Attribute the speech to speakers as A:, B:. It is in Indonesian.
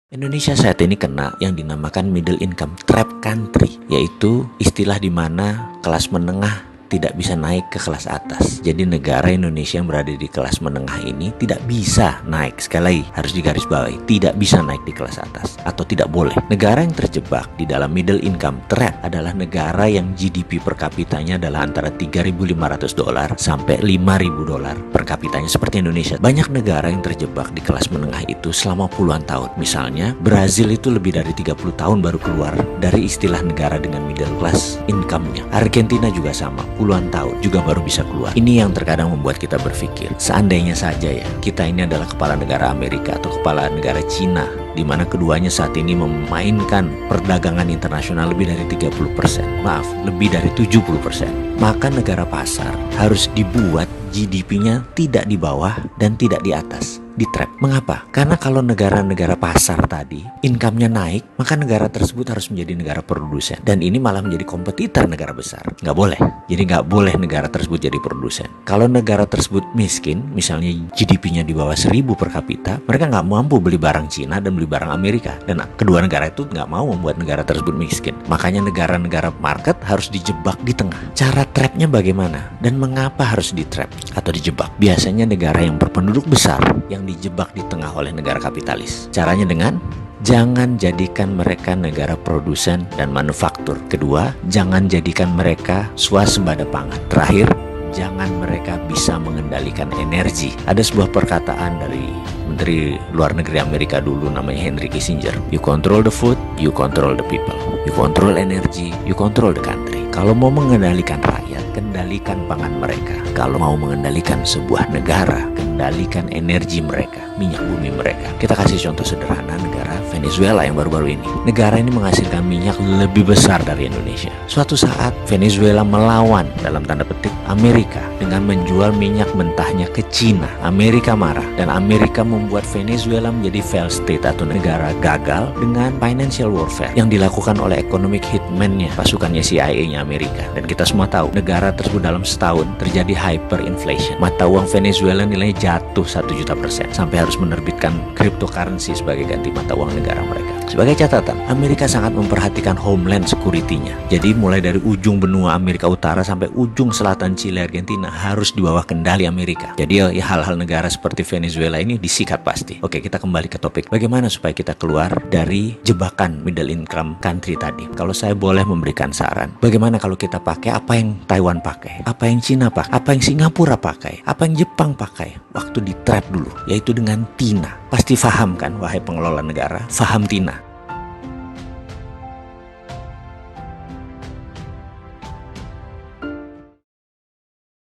A: Indonesia saat ini kena yang dinamakan middle income trap country, yaitu istilah di mana kelas menengah tidak bisa naik ke kelas atas. Jadi negara Indonesia yang berada di kelas menengah ini tidak bisa naik. Sekali lagi harus digarisbawahi, tidak bisa naik di kelas atas atau tidak boleh. Negara yang terjebak di dalam middle income trap adalah negara yang GDP per kapitanya adalah antara $3.500 sampai $5.000 per kapitanya seperti Indonesia. Banyak negara yang terjebak di kelas menengah itu selama puluhan tahun. Misalnya Brazil itu lebih dari 30 tahun baru keluar dari istilah negara dengan middle class income-nya. Argentina juga sama, puluhan tahun juga baru bisa keluar. Ini yang terkadang membuat kita berpikir, seandainya saja ya kita ini adalah kepala negara Amerika atau kepala negara Cina, di mana keduanya saat ini memainkan perdagangan internasional lebih dari 30%, lebih dari 70%. Maka negara pasar harus dibuat GDP-nya tidak di bawah dan tidak di atas, di trap. Mengapa? Karena kalau negara-negara pasar tadi income-nya naik, maka negara tersebut harus menjadi negara produsen. Dan ini malah menjadi kompetitor negara besar. Nggak boleh. Jadi nggak boleh negara tersebut jadi produsen. Kalau negara tersebut miskin, misalnya GDP-nya di bawah 1.000 per kapita, mereka nggak mampu beli barang Cina dan beli barang Amerika. Dan kedua negara itu nggak mau membuat negara tersebut miskin. Makanya negara-negara market harus dijebak di tengah. Cara trapnya bagaimana? Dan mengapa harus di trap atau dijebak? Biasanya negara yang berpenduduk besar yang dijebak di tengah oleh negara kapitalis. Caranya dengan jangan jadikan mereka negara produsen dan manufaktur. Kedua, jangan jadikan mereka swasembada pangan. Terakhir, jangan mereka bisa mengendalikan energi. Ada sebuah perkataan dari Menteri Luar Negeri Amerika dulu namanya Henry Kissinger. You control the food, you control the people. You control energy, you control the country. Kalau mau mengendalikan rakyat, kendalikan pangan mereka. Kalau mau mengendalikan sebuah negara, kendalikan energi mereka, minyak bumi mereka. Kita kasih contoh sederhana negara Venezuela yang baru-baru ini. Negara ini menghasilkan minyak lebih besar dari Indonesia. Suatu saat Venezuela melawan dalam tanda petik Amerika dengan menjual minyak mentahnya ke Cina. Amerika marah dan Amerika membuat Venezuela menjadi failed state atau negara gagal dengan financial warfare yang dilakukan oleh economic hitman-nya, pasukannya CIA-nya Amerika. Dan kita semua tahu negara tersebut dalam setahun terjadi hyperinflation. Mata uang Venezuela nilainya jatuh 1.000.000% sampai harus menerbitkan cryptocurrency sebagai ganti mata uang negara mereka. Sebagai catatan, Amerika sangat memperhatikan homeland security-nya. Jadi mulai dari ujung benua Amerika Utara sampai ujung selatan Chile, Argentina harus di bawah kendali Amerika. Jadi ya hal-hal negara seperti Venezuela ini disikat pasti. Oke, kita kembali ke topik. Bagaimana supaya kita keluar dari jebakan middle income country tadi? Kalau saya boleh memberikan saran, bagaimana kalau kita pakai apa yang Taiwan pakai, apa yang Cina pakai, apa yang Singapura pakai, apa yang Jepang pakai waktu di trap dulu, yaitu dengan TINA. Pasti paham kan, wahai pengelola negara, paham TINA.